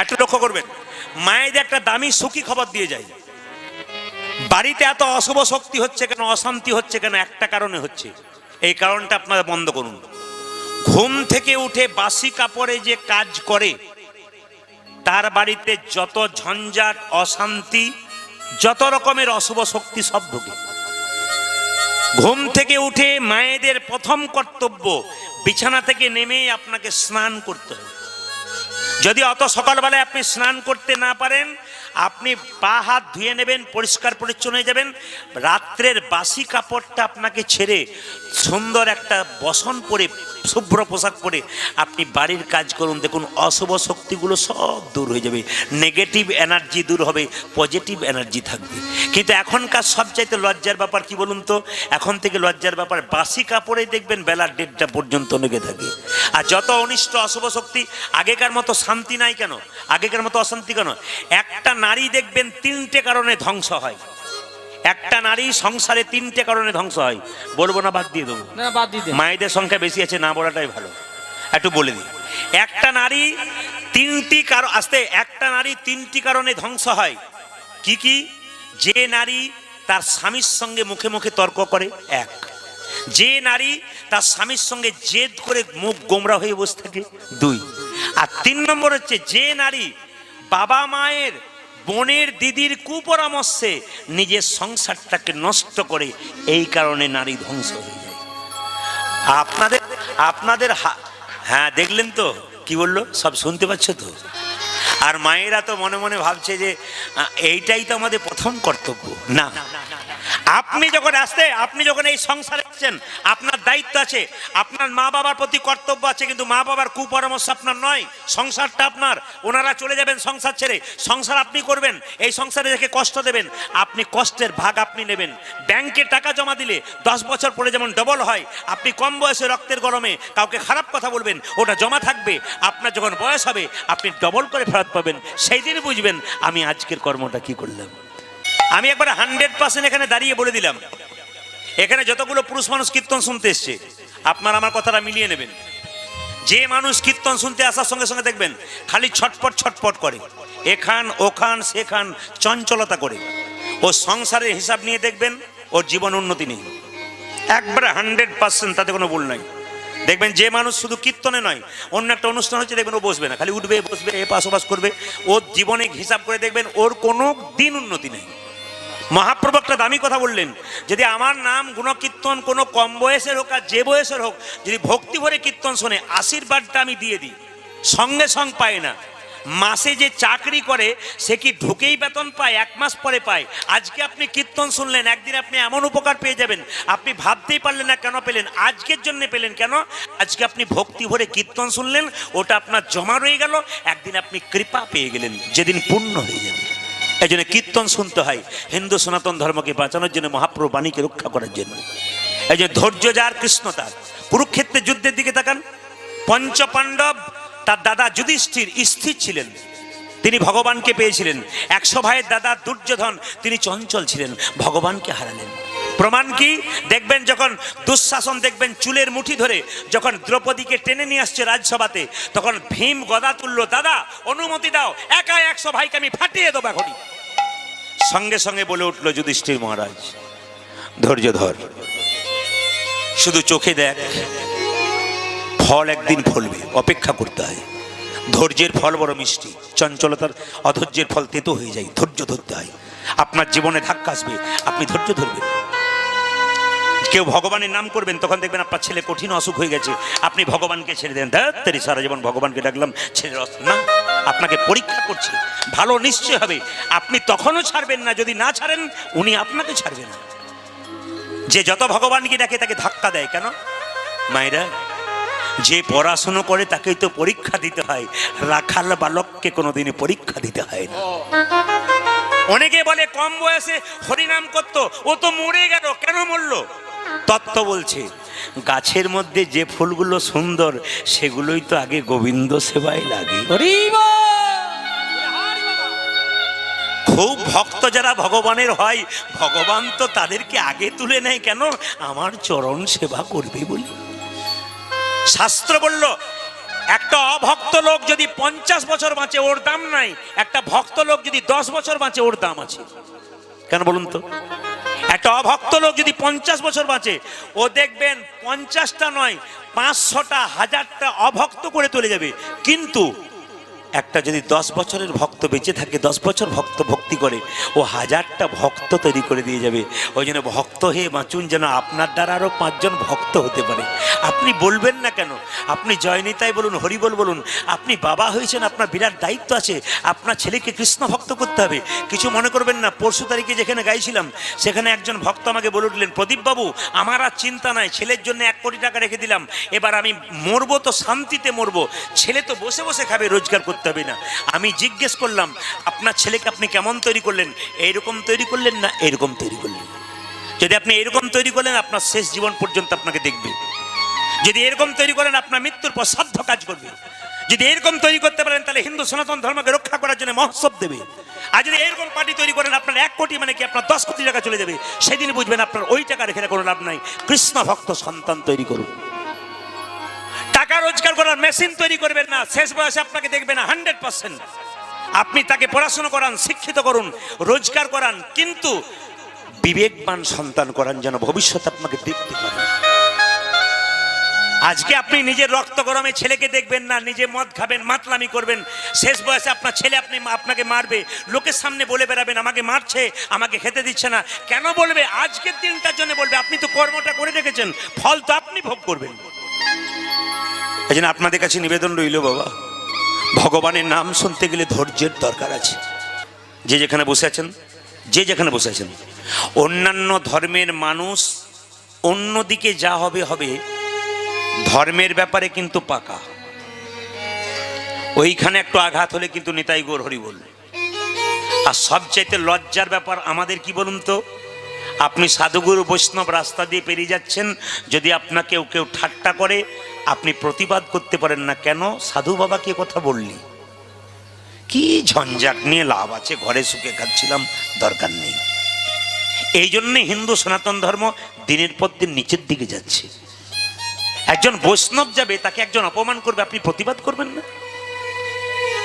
একটু লক্ষ্য করবেন, মায়েদের একটা দামি সুখী খবর দিয়ে যায়। বাড়িতে এত অশুভ শক্তি হচ্ছে কেন, অশান্তি হচ্ছে কেন? একটা কারণে হচ্ছে। এই কারণটা আপনারা বন্ধ করুন। ঘুম থেকে উঠে বাসি কাপড়ে যে কাজ করে, তার বাড়িতে যত ঝঞ্ঝাট, অশান্তি, যত রকমের অশুভ শক্তি সব ঢুকে। ঘুম থেকে উঠে মায়েদের প্রথম কর্তব্য, বিছানা থেকে নেমে আপনাকে স্নান করতে হবে। যদি অত সকালবেলায় আপনি স্নান করতে না পারেন, আপনি পা হাত ধুয়ে নেবেন, পরিষ্কার পরিচ্ছন্ন হয়ে যাবেন। রাত্রের বাসি কাপড়টা আপনাকে ছেড়ে সুন্দর একটা বসন পরে, শুভ্র পোশাক পরে আপনি বাড়ির কাজ করুন। দেখুন অশুভ শক্তিগুলো সব দূর হয়ে যাবে, নেগেটিভ এনার্জি দূর হবে, পজিটিভ এনার্জি থাকবে। কিন্তু এখনকার সবচাইতে লজ্জার ব্যাপার কি বলুন তো? এখন থেকে লজ্জার ব্যাপার, বাসি কাপড়েই দেখবেন বেলা 1:30 পর্যন্ত লেগে থাকে। আর যত অনিষ্ট অশুভ শক্তি, আগেকার মতো শান্তি নাই কেন, আগেকার মতো অশান্তি কেন? একটা নারী দেখবেন 3টে কারণে ধ্বংস হয়। একটা নারী সংসারে 3টে কারণে ধ্বংস হয়। বলবো না বাদ দিয়ে দেবো? না, বাদ দিয়ে দেন। মায়েদের সংখ্যা বেশি আছে, না বলাটাই ভালো। একটু বলে দিই, একটা নারী 3টি কারণ আসতে, একটা নারী 3টি কারণে ধ্বংস হয়। কি কি? যে নারী তার স্বামীর সঙ্গে মুখে মুখে তর্ক করে, 1। যে নারী তার স্বামীর সঙ্গে জেদ করে মুখ গোমরা হয়ে বসে থাকে, 2। আর 3 নম্বর হচ্ছে যে নারী বাবা মায়ের, বোনের, দিদির কুপরামর্শে নিজের সংসারটাকে নষ্ট করে। এই কারণে নারী ধ্বংস হয়ে যায়। আপনাদের হ্যাঁ, দেখলেন তো কি বললো? সব শুনতে পাচ্ছ তো? আর মায়েরা তো মনে মনে ভাবছে যে এইটাই তো আমাদের প্রথম কর্তব্য। না, আপনি যখন এই সংসারে আছেন, আপনার দায়িত্ব আছে, আপনার মা বাবার প্রতি কর্তব্য আছে, কিন্তু মা বাবার কুপরামর্শ আপনার নয়, সংসারটা আপনার। ওনারা চলে যাবেন সংসার ছেড়ে, সংসার আপনি করবেন। এই সংসারে রেখে কষ্ট দেবেন, আপনি কষ্টের ভাগ আপনি নেবেন। ব্যাংকে টাকা জমা দিলে 10 বছর পরে যেমন ডবল হয়, আপনি কম বয়সে রক্তের গরমে কাউকে খারাপ কথা বলবেন, ওটা জমা থাকবে। আপনার যখন বয়স হবে আপনি ডবল করে ফেরত পাবেন। সেই দিন বুঝবেন আমি আজকের কর্মটা কি করলাম। আমি একবার 100% এখানে দাঁড়িয়ে বলে দিলাম, এখানে যতগুলো পুরুষ মানুষ কীর্তন শুনতে এসছে, আপনার আমার কথাটা মিলিয়ে নেবেন। যে মানুষ কীর্তন শুনতে আসার সঙ্গে সঙ্গে দেখবেন খালি ছটপট ছটপট করে, এখান ওখান সেখান চঞ্চলতা করে, ও সংসারের হিসাব নিয়ে দেখবেন ওর জীবন উন্নতি নেই। একবারে 100%, তাতে কোনো ভুল নাই। দেখবেন যে মানুষ শুধু কীর্তনে নয়, অন্য একটা অনুষ্ঠান হচ্ছে, দেখবেন ও বসবে না, খালি উঠবে বসবে, এ পাশোপাশ করবে। ওর জীবনে হিসাব করে দেখবেন ওর কোনো দিন উন্নতি নেই। মহাপ্রভু একটা দামি কথা বললেন, যদি আমার নাম গুণকীর্তন কোনো কম বয়সের হোক আর যে বয়সের হোক, যদি ভক্তি ভরে কীর্তন শোনে, আশীর্বাদটা আমি দিয়ে দিই। সঙ্গে সঙ্গে পায় না। মাসে যে চাকরি করে সে কি ঢুকেই বেতন পায়? 1 মাস পরে পায়। আজকে আপনি কীর্তন শুনলেন, একদিন আপনি এমন উপকার পেয়ে যাবেন, আপনি ভাবতেই পারলেন না কেন পেলেন। আজকের জন্য পেলেন। কেন? আজকে আপনি ভক্তি ভরে কীর্তন শুনলেন, ওটা আপনার জমা রয়ে গেল, একদিন আপনি কৃপা পেয়ে গেলেন, যেদিন পূর্ণ হয়ে যাবে। এই জন্য কীর্তন শুনতে হয় হিন্দু সনাতন ধর্মকে বাঁচানোর জন্য, মহাপ্রভু বাণীকে রক্ষা করার জন্য। এই যে ধৈর্য যার, কৃষ্ণ তার। কুরুক্ষেত্রের যুদ্ধের দিকে তাকান, পঞ্চপাণ্ডব, তার দাদা যুধিষ্ঠির স্থির ছিলেন, তিনি ভগবানকে পেয়েছিলেন। 100 ভাইয়ের দাদা দুর্যোধন, তিনি চঞ্চল ছিলেন, ভগবানকে হারালেন। প্রমাণ কি? দেখবেন যখন দুঃশাসন দেখবেন চুলের মুঠি ধরে যখন দ্রৌপদীকে টেনে নিয়ে আসছে রাজসভাতে, তখন ভীম গদা তুলল, দাদা অনুমতি দাও, একা 100 ভাইকে আমি ফাটিয়ে দেবো এখনই। সঙ্গে সঙ্গে বলে উঠল যুধিষ্ঠির মহারাজ, ধৈর্য ধর, শুধু চোখে দেখ, ফল একদিন ফলবে, অপেক্ষা করতে হয়। ধৈর্যের ফল বড় মিষ্টি, চঞ্চলতার অধৈর্যের ফল তেতো হয়ে যায়। ধৈর্য ধরতে হয়। আপনার জীবনে ধাক্কা আসবে, আপনি ধৈর্য ধরবেন। কেউ ভগবানের নাম করবেন, তখন দেখবেন আপনার ছেলে কঠিন অসুখ হয়ে গেছে, আপনি ভগবানকে ছেড়ে দেন, ধ্যাত্তেরি সারা জীবন ভগবানকে ডাকলাম, ছেড়ে না। আপনাকে পরীক্ষা করছে, ভালো নিশ্চয় হবে। আপনি তখনও ছাড়বেন না, যদি না ছাড়েন উনি আপনাকে ছাড়বেন না। যে যত ভগবানকে ডাকে তাকে ধাক্কা দেয় কেন? মায়েরা, যে পড়াশুনো করে তাকেই তো পরীক্ষা দিতে হয়, রাখাল বালককে কোনোদিনই পরীক্ষা দিতে হয় না। অনেকে বলে কম বয়সে হরিনাম করতো, ও তো মরে গেল, কেন মরলো? তত্ত্ব বলছে গাছের মধ্যে যে ফুলগুলো সুন্দর সেগুলোই তো আগে গোবিন্দ সেবায় লাগে। খুব ভক্ত যারা ভগবানের হয়, ভগবান তো তাদেরকে আগে তুলে নেয় কেন? আমার চরণ সেবা করবে বলে। শাস্ত্র বলল একটা অভক্ত লোক যদি 50 বছর বাঁচে ওর দাম নাই, একটা ভক্ত লোক যদি 10 বছর বাঁচে ওর দাম আছে। কেন বলুন তো? একটা অভক্ত লোক যদি 50 বছর বাঁচে, ও দেখবেন 50টা নয় 500টা 1000টা অভক্ত করে চলে যাবে। কিন্তু একটা যদি 10 বছরের ভক্ত বেঁচে থাকে, 10 বছর ভক্ত ভক্তি করে, ও 1000টা ভক্ত তৈরি করে দিয়ে যাবে। ওই জন্য ভক্ত হয়ে বাঁচুন, যেন আপনার দ্বারা আরো 5 জন ভক্ত হতে পারে। আপনি বলবেন না কেন? আপনি জয়নিতাই বলুন, হরিবল বলুন। আপনি বাবা হয়েছেন, আপনার বিরাট দায়িত্ব আছে। আপনার ছেলেকে কৃষ্ণ ভক্ত করতে হবে। কিছু মনে করবেন না। পরশু তারিখে যেখানে গাইছিলাম, সেখানে একজন ভক্ত আমাকে বলে উঠলেন, প্রদীপ বাবু আমার আর চিন্তা নাই, ছেলের জন্য 1 কোটি টাকা রেখে দিলাম, এবার আমি মরবো তো শান্তিতে মরবো, ছেলে তো বসে বসে খাবে, রোজগার করতে হবে না। আমি জিজ্ঞেস করলাম, আপনার ছেলেকে আপনি কেমন তৈরি করলেন? এইরকম তৈরি করলেন না এরকম তৈরি করলেন? যদি আপনি এরকম তৈরি করলেন, আপনার শেষ জীবন পর্যন্ত আপনাকে দেখবে। যদি এরকম তৈরি করেন, আপনার মৃত্যুর পর সাধ্য কাজ করবে। যদি এরকম তৈরি করতে পারেন, তাহলে হিন্দু সনাতন ধর্মকে রক্ষা করার জন্য মহোৎসব দেবে। আর যদি এরকম পার্টি তৈরি করেন, আপনার 1 কোটি মানে কি আপনার 10 কোটি টাকা চলে যাবে। সেদিন বুঝবেন আপনার ওই টাকা রেখে কোনো লাভ নাই। কৃষ্ণ ভক্ত সন্তান তৈরি করুন। টাকা রোজগার করার মেশিন তৈরি করবেন না, শেষ বয়সে আপনাকে দেখবে না 100%। আপনি তাকে পড়াশোনা করান, শিক্ষিত করুন, রোজগার করান, কিন্তু বিবেকবান সন্তান করান, যেন ভবিষ্যৎ আপনাকে দেখতে পারে। আজকে আপনি নিজের রক্ত গরমে ছেলেকে দেখবেন না, নিজে মদ খাবেন, মাতলামি করবেন, শেষ বয়সে আপনার ছেলে আপনাকে মারবে, লোকের সামনে বলে বেড়াবেন আমাকে মারছে, আমাকে খেতে দিচ্ছে না। কেন বলবে? আজকের দিনটার জন্য বলবে। আপনি তো কর্মটা করে রেখেছেন, ফল তো আপনি ভোগ করবেন। এই জন্য আপনাদের কাছে নিবেদন রইল, বাবা ভগবানের নাম শুনতে গেলে ধৈর্যের দরকার আছে। যে যেখানে বসে আছেন, অন্যান্য ধর্মের মানুষ অন্যদিকে যা হবে হবে, ধর্মের ব্যাপারে কিন্তু পাকা। ওইখানে একটু আঘাত হলে কিন্তু নিতাই গৌর হরি বলবে। আর সবচাইতে লজ্জার ব্যাপার আমাদের কি বলুন তো? আপনি সাধুগুরু বৈষ্ণব রাস্তা দিয়ে পেরিয়ে যাচ্ছেন, যদি আপনাকে কেউ ঠাট্টা করে, আপনি প্রতিবাদ করতে পারেন না। কেন? সাধু বাবাকে কথা বললি, কি ঝঞ্ঝাট নিয়ে লাভ আছে? ঘরে সুখে খাচ্ছিলাম, দরকার নেই। এই জন্যে হিন্দু সনাতন ধর্ম দিনের পর দিন নিচের দিকে যাচ্ছে। একজন বৈষ্ণব যাবে, তাকে একজন অপমান করবে, আপনি প্রতিবাদ করবেন না?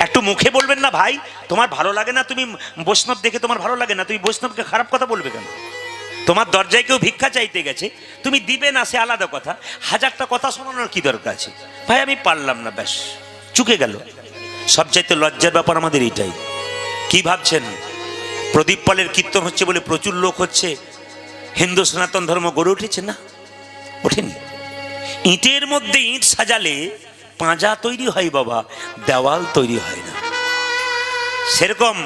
একটু মুখে বলবেন না, ভাই তোমার ভালো লাগে না, তুমি বৈষ্ণব দেখে তোমার ভালো লাগে না, তুমি বৈষ্ণবকে খারাপ কথা বলবে কেন? তোমার দরজায় কেউ ভিক্ষা চাইতে গেছে, তুমি দিবে না, সে আলাদা কথা। 1000টা কথা শোনানোর কি দরকার আছে? ভাই আমি পারলাম না, ব্যাস চুকে গেল। সবচাইতে লজ্জার ব্যাপার আমাদের এইটাই। কি ভাবছেন প্রদীপ পালের কীর্তন হচ্ছে বলে প্রচুর লোক হচ্ছে, হিন্দু সনাতন ধর্ম গড়ে উঠেছে? না, ওঠেনি। ইটের মধ্যে ইট সাজালে পাঁজা তৈরি হয় বাবা, দেওয়াল তৈরি হয় না। সেরকম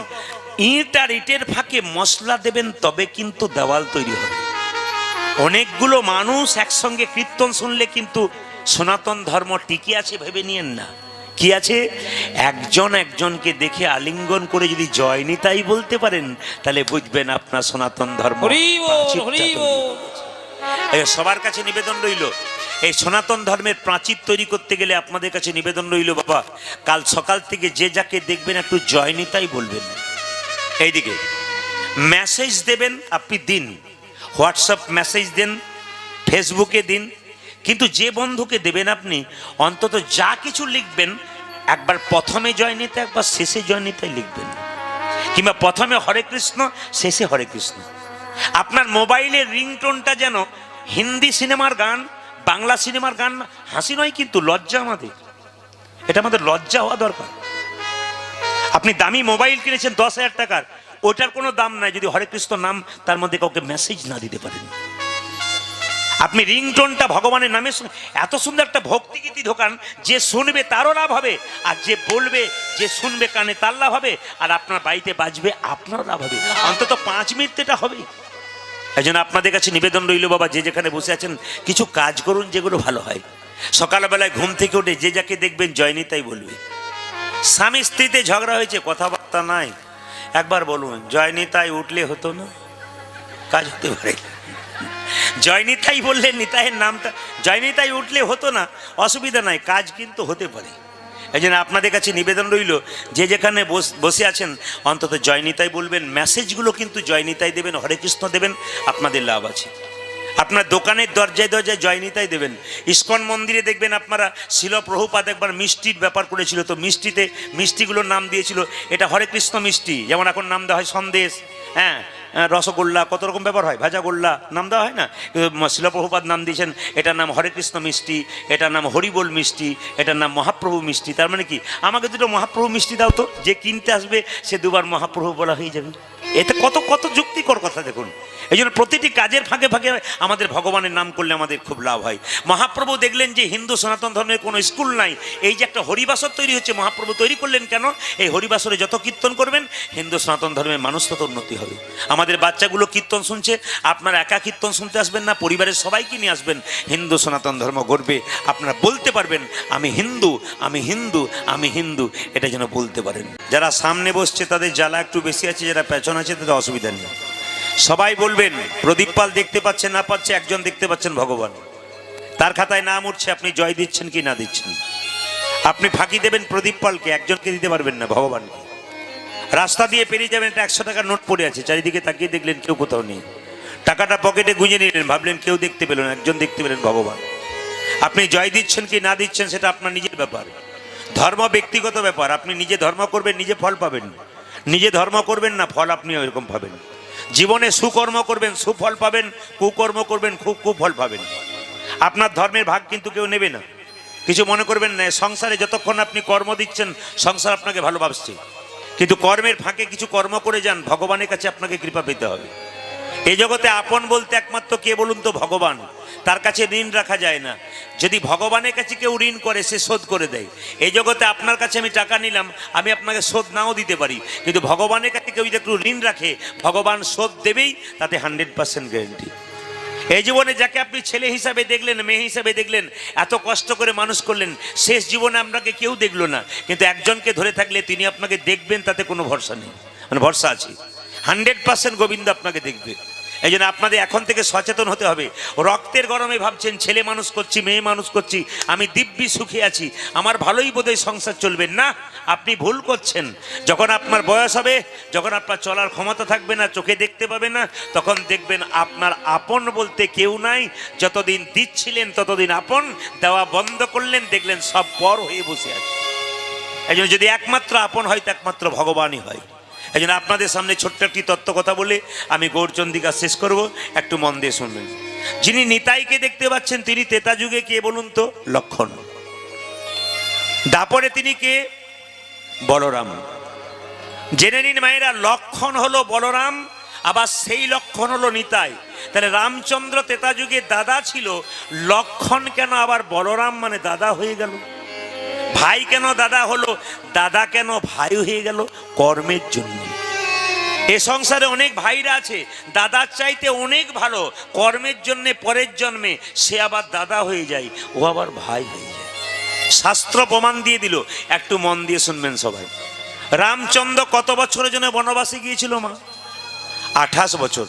ইট আর ইটের ফাঁকে মশলা দেবেন, তবে কিন্তু দেওয়াল তৈরি হবে। অনেকগুলো মানুষ একসঙ্গে কীর্তন শুনলে কিন্তু সনাতন ধর্ম টিকে আছে ভেবে নিয়েন না। কি আছে? একজন একজনকে দেখে আলিঙ্গন করে যদি জয় নিতাই বলতে পারেন, তাহলে বুঝবেন আপনার সনাতন ধর্ম। সবার কাছে নিবেদন রইল, এই সনাতন ধর্মের প্রাচীর তৈরি করতে গেলে আপনাদের কাছে নিবেদন রইল, বাবা কাল সকাল থেকে যে যাকে দেখবেন একটু জয় নিতাই বলবেন। এইদিকে মেসেজ দেবেন, আপনি দিন, হোয়াটসঅ্যাপ মেসেজ দেন, ফেসবুকে দিন, কিন্তু যে বন্ধুকে দেবেন আপনি অন্তত যা কিছু লিখবেন, একবার প্রথমে জয় নিতে, একবার শেষে জয় নিতাই লিখবেন, কিংবা প্রথমে হরে কৃষ্ণ, শেষে হরে কৃষ্ণ। আপনার মোবাইলের রিংটোনটা যেন হিন্দি সিনেমার গান, বাংলা সিনেমার গান। হাসি নয় কিন্তু, লজ্জা আমাদের, এটা আমাদের লজ্জা হওয়া দরকার। আপনি দামি মোবাইল কিনেছেন 10,000 টাকার, ওটার কোনো দাম নাই যদি হরে কৃষ্ণ নাম তার মধ্যে কাউকে মেসেজ না দিতে পারেন। আপনি রিংটোনটা ভগবানের নামে, এত সুন্দর একটা ভক্তিগীতি ঢোকান, যে শুনবে তারও লাভ হবে, আর যে বলবে, যে শুনবে কানে তার লাভ হবে, আর আপনার বাড়িতে বাজবে আপনারও লাভ হবে। অন্তত 5 মিনিট এটা হবে। এই জন্য আপনাদের কাছে নিবেদন রইল, বাবা যে যেখানে বসে আছেন কিছু কাজ করুন যেগুলো ভালো হয়। সকালবেলায় ঘুম থেকে উঠে যে যাকে দেখবেন জয় নিতাই বলবে। স্বামী স্ত্রীতে ঝগড়া হয়েছে, কথাবার্তা নাই, একবার বলুন জয় নিতাই উঠলে হতো না, কাজ হতে পারে। জয় নিতাই বললে, নিতাইয়ের নামটা জয় নিতাই উঠলে হতো না, অসুবিধা নাই, কাজ কিন্তু হতে পারে। এই জন্য আপনাদের কাছে নিবেদন রইল, যে যেখানে বসে আছেন অন্তত জয় নিতাই বলবেন। মেসেজগুলো কিন্তু জয় নিতাই দেবেন, হরে কৃষ্ণ দেবেন, আপনাদের লাভ আছে। আপনার দোকানের দরজায় দরজায় জয়নিতাই দেবেন। ইস্কন মন্দিরে দেখবেন আপনারা শিল প্রভুপাদ একবার মিষ্টির ব্যাপার করেছিল, তো মিষ্টিগুলোর নাম দিয়েছিল এটা হরে কৃষ্ণ মিষ্টি, যেমন এখন নাম দেওয়া হয় সন্দেশ, হ্যাঁ, রসগোল্লা, কত রকম ব্যাপার হয়, ভাজাগোল্লা নাম দেওয়া হয় না, শিল প্রভুপাদ নাম দিয়েছেন এটার নাম হরে কৃষ্ণ মিষ্টি, এটার নাম হরিবোল মিষ্টি, এটার নাম মহাপ্রভু মিষ্টি। তার মানে কি, আমাকে দুটো মহাপ্রভু মিষ্টি দাও তো, যে কিনতে আসবে সে দুবার মহাপ্রভু বলা হয়ে যাবে। এতে কত কত যুক্তিকর কথা দেখুন। এই জন্য প্রতিটি কাজের ফাঁকে ফাঁকে আমাদের ভগবানের নাম করলে আমাদের খুব লাভ হয়। মহাপ্রভু দেখলেন যে হিন্দু সনাতন ধর্মের কোনো স্কুল নাই, এই যে একটা হরিবাসর তৈরি হচ্ছে, মহাপ্রভু তৈরি করলেন কেন? এই হরিবাসরে যত কীর্তন করবেন হিন্দু সনাতন ধর্মের মানুষ তত উন্নতি হবে। আমাদের বাচ্চাগুলো কীর্তন শুনছে, আপনারা একা কীর্তন শুনতে আসবেন না, পরিবারের সবাইকে নিয়ে আসবেন, হিন্দু সনাতন ধর্ম গড়বে। আপনারা বলতে পারবেন আমি হিন্দু, আমি হিন্দু, আমি হিন্দু, এটা যেন বলতে পারেন। যারা সামনে বসছে তাদের জ্বালা একটু বেশি আছে, যারা পেছন আছে তাদের অসুবিধা নেই। সবাই বলবেন প্রদীপ পাল দেখতে পাচ্ছেন না পাচ্ছে, একজন দেখতে পাচ্ছেন ভগবান, তার খাতায় নাম উঠছে, আপনি জয় দিচ্ছেন কি না দিচ্ছেন। আপনি ফাঁকি দেবেন প্রদীপ পালকে, একজনকে দিতে পারবেন না, ভগবানকে। রাস্তা দিয়ে পেরিয়ে যাবেন, একটা 100 টাকার নোট পড়ে আছে, চারিদিকে তাকিয়ে দেখলেন কেউ কোথাও নেই, টাকাটা পকেটে গুঁজে নিলেন, ভাবলেন কেউ দেখতে পেল না, একজন দেখতে পেলেন, ভগবান। আপনি জয় দিচ্ছেন কি না দিচ্ছেন সেটা আপনার নিজের ব্যাপার। ধর্ম ব্যক্তিগত ব্যাপার, আপনি নিজে ধর্ম করবেন নিজে ফল পাবেন, নিজে ধর্ম করবেন না ফল আপনি ওইরকম পাবেন। জীবনে সুকর্ম করবেন সুফল পাবেন, কুকর্ম করবেন খুব কুফল পাবেন। আপনার ধর্মের ভাগ কিন্তু কেউ নেবে না, কিছু মনে করবেন না। সংসারে যতক্ষণ আপনি কর্ম দিচ্ছেন সংসার আপনাকে ভালোবাসছে, কিন্তু কর্মের ফাঁকে কিছু কর্ম করে যান, ভগবানের কাছে আপনাকে কৃপা পেতে হবে। এই জগতে আপন বলতে একমাত্র কে বলুন তো, ভগবান। তার কাছে ঋণ রাখা যায় না, যদি ভগবানের কাছে কেউ ঋণ করে সে শোধ করে দেয়। এই জগতে আপনার কাছে আমি টাকা নিলাম, আমি আপনাকে শোধ নাও দিতে পারি, কিন্তু ভগবানের কাছে কেউ যদি একটু ঋণ রাখে ভগবান শোধ দেবেই, তাতে 100% গ্যারেন্টি। এই জীবনে যাকে আপনি ছেলে হিসাবে দেখলেন, মেয়ে হিসাবে দেখলেন, এত কষ্ট করে মানুষ করলেন, শেষ জীবনে আপনাকে কেউ দেখলো না, কিন্তু একজনকে ধরে থাকলে তিনি আপনাকে দেখবেন, তাতে কোনো ভরসা নেই, মানে ভরসা আছে 100% গোবিন্দ আপনাকে দেখবে। এই জন্য আপনাদের এখন থেকে সচেতন হতে হবে। রক্তের গরমে ভাবছেন ছেলে মানুষ করছি, মেয়ে মানুষ করছি, আমি দিব্যি সুখে আছি, আমার ভালোই বোধহয় সংসার চলবে না, আপনি ভুল করছেন। যখন আপনার বয়স হবে, যখন আপনার চলার ক্ষমতা থাকবে না, চোখে দেখতে পাবে না, তখন দেখবেন আপনার আপন বলতে কেউ নাই। যতদিন দিচ্ছিলেন ততদিন আপন, দেওয়া বন্ধ করলেন, দেখলেন সব পর হয়ে বসে আছে। এই জন্য যদি একমাত্র আপন হয় তো একমাত্র ভগবানই হয়। এই জন্য আপনাদের সামনে ছোট্ট একটি তত্ত্ব কথা বলে আমি গৌরচন্দিকা শেষ করব, একটু মন দিয়ে শুনবেন। যিনি নিতাইকে দেখতে পাচ্ছেন তিনি ত্রেতা যুগে কে বলুন তো? লক্ষণ। দাপরে তিনি কে? বলরাম। জেনে নিন মায়েরা, লক্ষণ হলো বলরাম, আবার সেই লক্ষণ হলো নিতাই। তাহলে রামচন্দ্র ত্রেতা যুগে দাদা ছিল, লক্ষণ কেন আবার বলরাম মানে দাদা হয়ে গেল? ভাই কেন দাদা হলো? দাদা কেন ভাই হয়ে গেল? কর্মের জন্য। এ সংসারে অনেক ভাইরা আছে দাদার চাইতে অনেক ভালো, কর্মের জন্য পরের জন্মে সে আবার দাদা হয়ে যায়, ও আবার ভাই হয়ে যায়। শাস্ত্র প্রমাণ দিয়ে দিল, একটু মন দিয়ে শুনবেন সবাই। রামচন্দ্র কত বছরের জন্য বনবাসে গিয়েছিল মা? 28 বছর।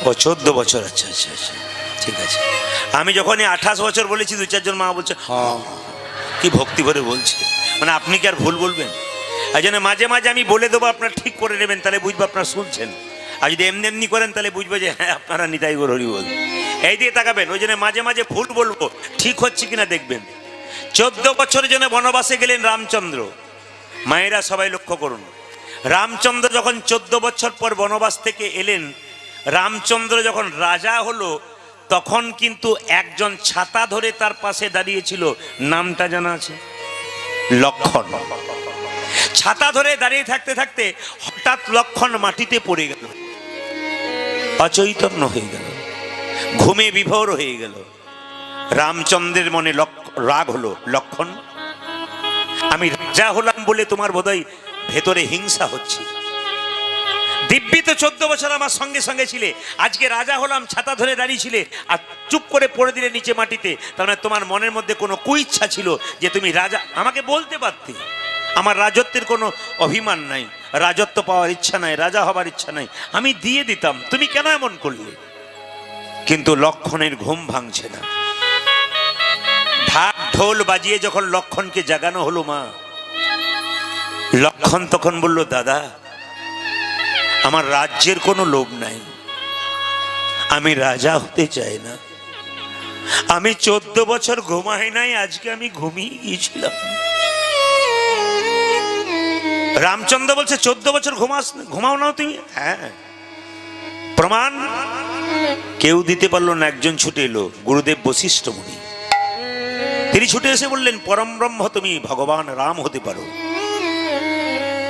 ও 14 বছর। আচ্ছা আচ্ছা আচ্ছা, ঠিক আছে। আমি যখনই 28 বছর বলেছি, 2-4 জন মা বলছে হ্যাঁ, কি ভক্তি ভরে বলছে, মানে আপনি কি আর ভুল বলবেন? এই জন্য মাঝে মাঝে আমি বলে দেবো, আপনার ঠিক করে নেবেন, তাহলে বুঝবো আপনারা শুনছেন। আর যদি এমনি এমনি করেন তাহলে বুঝবো যে হ্যাঁ আপনারা নিতাই গৌর হরি বল, এই দিয়ে তাকাবেন। ওই জন্য মাঝে মাঝে ভুল বলবো, ঠিক হচ্ছে কিনা দেখবেন। 14 বছরের জন্য বনবাসে গেলেন রামচন্দ্র। মায়েরা সবাই লক্ষ্য করুন, রামচন্দ্র যখন 14 বছর পর বনবাস থেকে এলেন, রামচন্দ্র যখন রাজা হলো, তখন কিন্তু একজন ছাতা ধরে তার পাশে দাঁড়িয়েছিল, নামটা জানা আছে? লক্ষণ। ছাতা ধরে দাঁড়িয়ে থাকতে থাকতে হঠাৎ লক্ষণ মাটিতে পড়ে গেল, অচৈতন্য হয়ে গেল, ঘুমে বিভোর হয়ে গেল। রামচন্দ্রের মনে রাগ হলো, লক্ষণ আমি রাজা হলাম বলে তোমার বোধহয় ভেতরে হিংসা হচ্ছে। দিব্যি তো 14 বছর আমার সঙ্গে সঙ্গে ছিলে, আজকে রাজা হলাম ছাতা ধরে দাঁড়িয়েছিলে আর চুপ করে পড়ে দিলে নিচে মাটিতে, তার মানে তোমার মনের মধ্যে কোনো কুইচ্ছা ছিল যে তুমি রাজা। আমাকে বলতে পারতে, আমার রাজত্বের কোনো অভিমান নাই, রাজত্ব পাওয়ার ইচ্ছা নাই, রাজা হবার ইচ্ছা নাই, আমি দিয়ে দিতাম, তুমি কেন এমন করলে? কিন্তু লক্ষণের ঘুম ভাঙছে না। ঢাক ঢোল বাজিয়ে যখন লক্ষণকে জাগানো হলো মা, লক্ষণ তখন বলল, দাদা আমার রাজ্যের কোনো লোভ নাই, আমি রাজা হতে চাই না। আমি 14 বছর ঘুমাই নাই, আজকে আমি ঘুমিয়ে গিয়েছিলাম। রামচন্দ্র বলছে 14 বছর ঘুমাও না তুমি? হ্যাঁ। প্রমাণ কেউ দিতে পারলো না, একজন ছুটে এলো, গুরুদেব বশিষ্ঠ মুনি। তিনি ছুটে এসে বললেন, পরম ব্রহ্ম তুমি ভগবান রাম হতে পারো,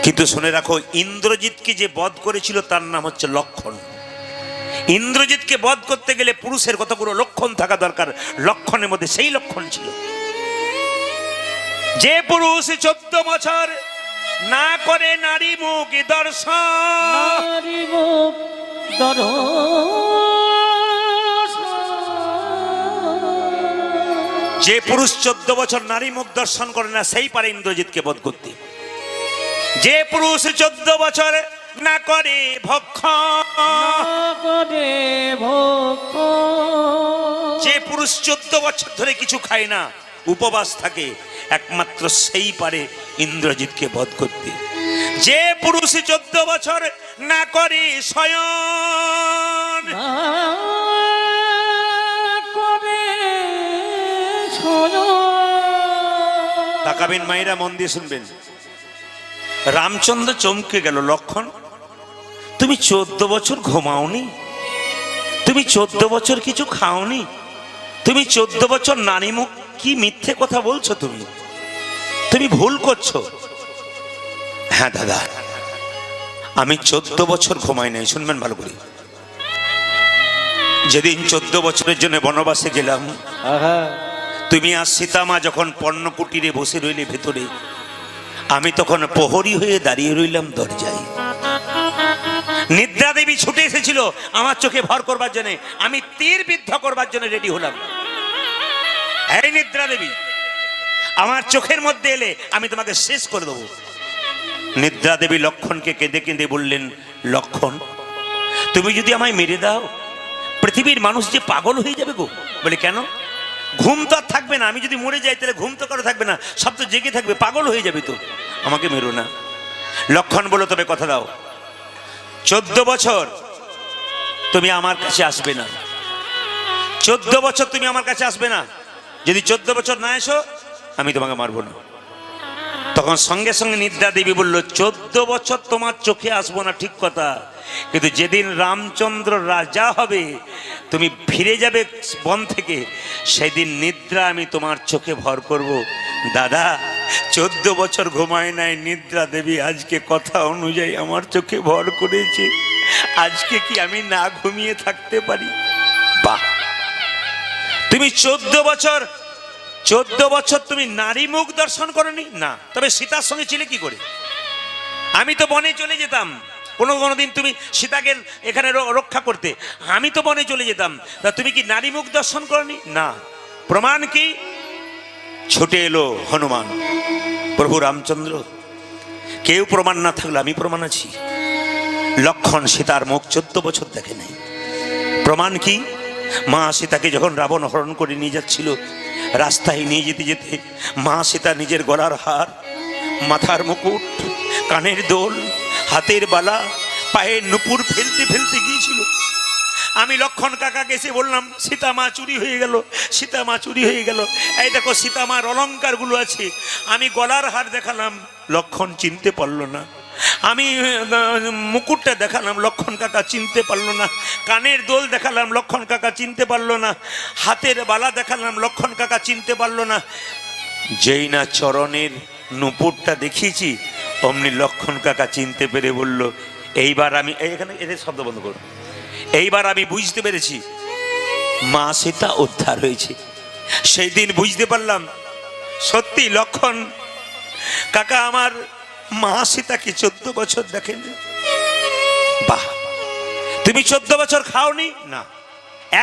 কিন্তু শুনে রাখো ইন্দ্রজিৎকে যে বধ করেছিল তার নাম হচ্ছে লক্ষণ। ইন্দ্রজিৎকে বধ করতে গেলে পুরুষের কতগুলো লক্ষণ থাকা দরকার, লক্ষণের মধ্যে সেই লক্ষণ ছিল যে পুরুষ 14 বছর না করে নারী মুখ দর্শন, যে পুরুষ 14 বছর নারী মুখ দর্শন করে না সেই পারে ইন্দ্রজিৎকে বধ করতে। যে পুরুষ 14 বছর না করে ভক্ষণ, যে পুরুষ 14 বছর ধরে কিছু খায় না, উপবাস থাকে, একমাত্র সেই পারে ইন্দ্রজিৎকে বধ করতে। যে পুরুষ 14 বছর না করে শয়ন, তাকাবেন মায়েরা, মন দিয়ে শুনবেন। রামচন্দ্র চমকে গেল, লক্ষণ তুমি 14 বছর ঘুমাওনি, তুমি 14 বছর কিছু খাওনি, তুমি 14 বছর নারী মুখ, কি মিথ্যে কথা বলছো, তুমি ভুল করছো। হ্যাঁ দাদা, আমি 14 বছর ঘুমাই নাই। শুনবেন ভালো করে, যেদিন 14 বছরের জন্য বনবাসে গেলাম, তুমি আর সীতামা যখন পর্ণকুটিরে বসে রইলে ভেতরে, আমি তখন প্রহরী হয়ে দাঁড়িয়ে রইলাম দরজায়। নিদ্রা দেবী ছুটে এসেছিল আমার চোখে ভর করবার জন্য, আমি তীর বিদ্ধ করবার জন্য রেডি হলাম। এই নিদ্রা দেবী, আমার চোখের মধ্যে এলে আমি তোমাকে শেষ করে দেবো। নিদ্রা দেবী লক্ষণকে কেঁদে কেঁদে বললেন, লক্ষণ তুমি যদি আমায় মেরে দাও, পৃথিবীর মানুষ যে পাগল হয়ে যাবে গো। বলে কেন? ঘুম তো আর থাকবে না, আমি যদি মরে যাই তাহলে ঘুম তো কারো থাকবে না, সব তো জেগে থাকবে, পাগল হয়ে যাবে তো, আমাকে মেরো না। লক্ষণ বলো, তবে কথা দাও, 14 বছর তুমি আমার কাছে আসবে না, 14 বছর তুমি আমার কাছে আসবে না। যদি 14 বছর না এসো, আমি তোমাকে মারবো না। তখন সঙ্গে সঙ্গে নিদ্রা দেবী বলল, 14 বছর তোমার চোখে আসবো না ঠিক কথা, কিন্তু যেদিন রামচন্দ্র রাজা হবে, তুমি ফিরে যাবে বন থেকে, সেদিন নিদ্রা আমি তোমার চোখে ভর করব। দাদা 14 বছর ঘুমায় নাই, নিদ্রা দেবী আজকে কথা অনুযায়ী আমার চোখে ভর করেছে, আজকে কি আমি না ঘুমিয়ে থাকতে পারি? বাহ, তুমি 14 বছর তুমি নারী মুখ দর্শন করনি না, তবে সীতার সঙ্গে ছিলে কি করে? আমি তো বনে চলে যেতাম, কোনোদিন তুমি সীতাকে এখানে রক্ষা করতে, আমি তো বনে চলে যেতাম, তা তুমি কি নারী মুখ দর্শন করনি? না। প্রমাণ কি? ছুটে এলো হনুমান, প্রভু রামচন্দ্র, কেউ প্রমাণ না থাকলে আমি প্রমাণ আছি। লক্ষণ সীতার মুখ 14 বছর দেখে নাই। প্রমাণ কি? মা সীতাকে যখন রাবণ হরণ করে নিয়ে যাচ্ছিল, রাস্তায় নিয়ে যেতে যেতে মা সীতা নিজের গলার হার, মাথার মুকুট, কানের দোল, হাতের বালা, পায়ের নুপুর ফেলতে ফেলতে গিয়েছিল। আমি লক্ষণ কাকাকে এসে বললাম, সীতা মা চুরি হয়ে গেল, সীতা মা চুরি হয়ে গেল, এই দেখো সীতা মার অলঙ্কারগুলো আছে। আমি গলার হার দেখালাম, লক্ষণ চিনতে পারলো না। আমি মুকুটটা দেখালাম, লক্ষণ কাকা চিনতে পারলো না। কানের দোল দেখালাম, লক্ষণ কাকা চিনতে পারলো না। হাতের বালা দেখালাম, লক্ষণ কাকা চিনতে পারলো না। যেই না চরণের নুপুরটা দেখিয়েছি, অমনি লক্ষণ কাকা চিনতে পেরে বলল, এইবার আমি, এখানে এদের শব্দ বন্ধ করো, এইবার আমি বুঝতে পেরেছি মা সীতা উদ্ধার হয়েছে। সেই দিন বুঝতে পারলাম সত্যি লক্ষণ কাকা আমার মা সীতাকে 14 বছর দেখেন। বাহ, তুমি 14 বছর খাওনি? না।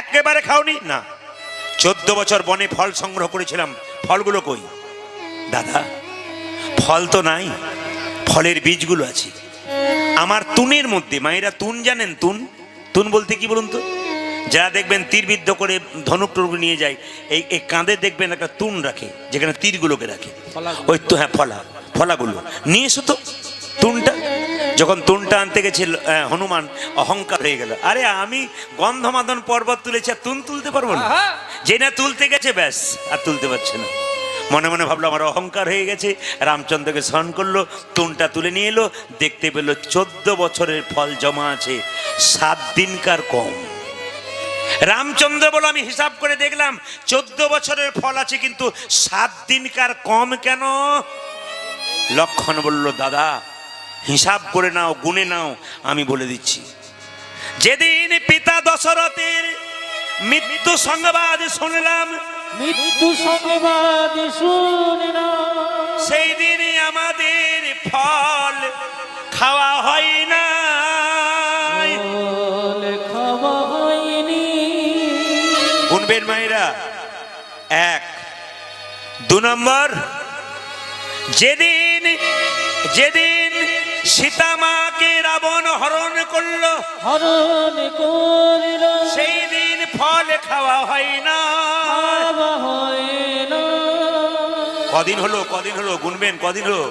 একেবারে খাওনি? না। 14 বছর বনে ফল সংগ্রহ করেছিলাম, ফলগুলো কই? দাদা ফল তো নাই, ফলের বীজগুলো আছে আমার তুনের মধ্যে। মায়েরা তুন জানেন? তুন, তুন বলতে কি বলুন তো? যারা দেখবেন তীরবিদ্ধ করে ধনুক টনুক নিয়ে যায়, এই কাঁধে দেখবেন একটা তুন রাখে, যেখানে তীরগুলোকে রাখে, ওই তো, হ্যাঁ, ফলাগুলো নিয়ে এসো তো। তুনটা যখন তুনটা আনতে গেছিল হনুমান অহংকার হয়ে গেল, আরে আমি গন্ধমাদন পর্বত তুলেছি আর তুন তুলতে পারবো না, যে না তুলতে গেছে ব্যাস আর তুলতে পারছে না। মনে মনে ভাবলো আমার অহংকার হয়ে গেছে, রামচন্দ্রকে স্মরণ করলো, তুনটা তুলে নিয়ে এলো, দেখতে পেলো 14 বছরের ফল জমা আছে, 7 দিনকার কম। রামচন্দ্র বলো আমি হিসাব করে দেখলাম 14 বছরের ফল আছে কিন্তু 7 দিনকার কম কেন? লক্ষণ বলল দাদা হিসাব করে নাও, গুনে নাও, আমি বলে দিচ্ছি। যেদিন পিতা দশরথের মৃত্যু সংবাদ শুনলাম, মৃত্যু সংবাদ শুনলাম, সেই দিন আমাদের ফল খাওয়া হয় না, ফল খাওয়া হয়নি। গুনবেন মায়েরা, 1 2 নম্বর, যেদিন যেদিন সীতা মাকে রাবণ হরণ করলো, হরণ করিল, সেই দিন ফল খাওয়া হয় না। খাওয়া হয় না। কদিন হলো, কদিন হলো গুনবেন, কদিন হলো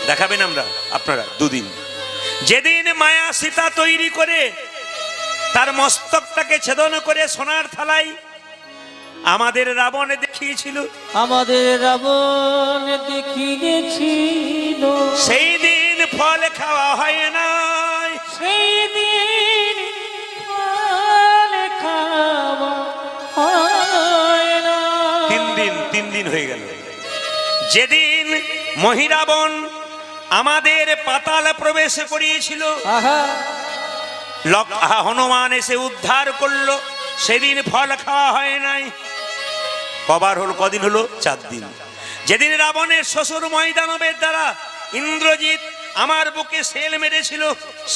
দেখাবেন আমরা আপনারা? 2 দিন। যেদিন মায়া সীতা তৈরি করে তার মস্তকটাকে ছেদন করে সোনার থালায় আমাদের রাবণ দেখিয়েছিল, আমাদের রাবণ দেখিয়েছিল, সেই দিন ফল খাওয়া হয় না। সেই দিন ফল খাওয়া হয় না। 3 দিন হয়ে গেল। যেদিন মহিরাবণ আমাদের পাতাল প্রবেশ করিয়েছিল, আহা, হনুমান এসে উদ্ধার করলো, সেদিন ফল খাওয়া হয় নাই। কবার হলো, কদিন হলো? 4 দিন। যেদিন রাবণের শ্বশুর ময়দানবের দ্বারা ইন্দ্রজিৎ আমার বুকে সেল মেরেছিল,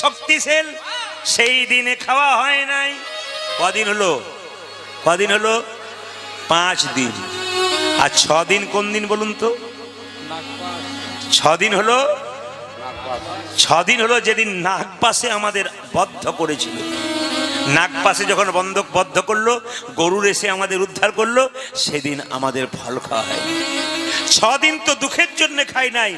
শক্তি সেল, সেই দিনে খাওয়া হয় নাই। কদিন হলো, কদিন হলো? 5 দিন। আর 6 দিন কোন দিন বলুন তো? 6 দিন হলো, 6 দিন হলো যেদিন নাগপাশে আমাদের বদ্ধ করেছিল। নাগপাশে যখন বদ্ধ করলো, গরুর এসে আমাদের উদ্ধার করলো, সেদিন আমাদের ফল খাওয়া হয়। 6 দিন তো দুঃখের জন্য খাই নাই,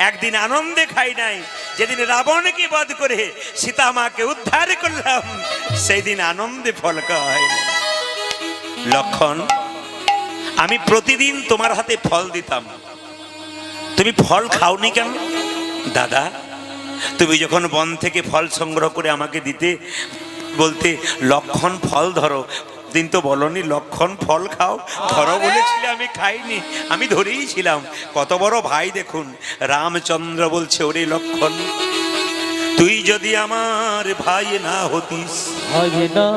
একদিন আনন্দে খাই নাই। যেদিন রাবণকে বধ করে সীতা মাকে উদ্ধার করলাম, সেই দিন আনন্দে ফল খাওয়া হয়। লক্ষণ, আমি প্রতিদিন তোমার হাতে ফল দিতাম, তুমি ফল খাওনি কেন? দাদা তুমি যখন বন থেকে ফল সংগ্রহ করে আমাকে দিতে, বলতে লক্ষণ ফল ধরো, দিন তো বলনি লক্ষণ ফল খাও, ধরো বলেছিলে, আমি খাইনি, আমি ধরেই ছিলাম। কত বড় ভাই দেখুন, রামচন্দ্র বলছে ওরে লক্ষণ তুই যদি আমার ভাই না হতিস, হয় না,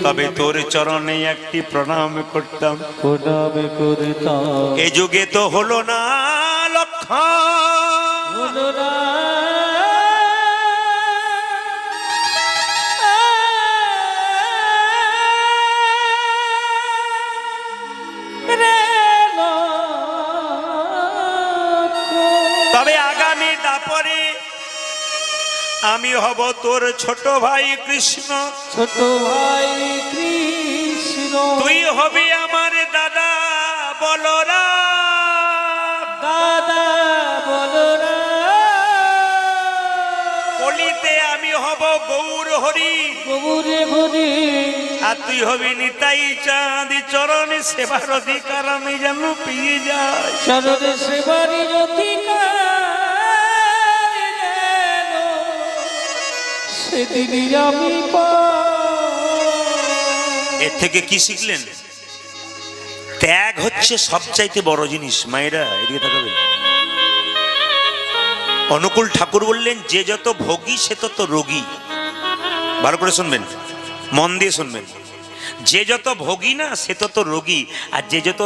তবে তোর চরণে একটি প্রণাম করতাম, প্রণাম করতাম। এ যুগে তো হলো না লক্ষণ, হলো না, তবে আগামী দাপরে আমি হব তোর ছোট ভাই কৃষ্ণ, ছোট ভাই কৃষ্ণ, তুই হবি আমার দাদা বলরাম, দাদা বলরাম, কলিতে আমি হব গৌর হরি, গৌরে হরি, আর তুই হবি নিতাই চাঁদ, চরণ সেবার অধিকার আমি যেন পেয়ে যাই, চরণ সেবারি অধিকার যেন সেদিনই আমি পাই। এর থেকে কি শিখলেন? ত্যাগ হচ্ছে সবচাইতে বড় জিনিস। মায়েরা এদিকে তাকাবেন। অনুকূল ঠাকুর বললেন যে যত ভোগী সে তত রোগী। ভালো করে শুনবেন, মন দিয়ে শুনবেন। যে যত ভোগী না সে তত রোগী, আর যে যত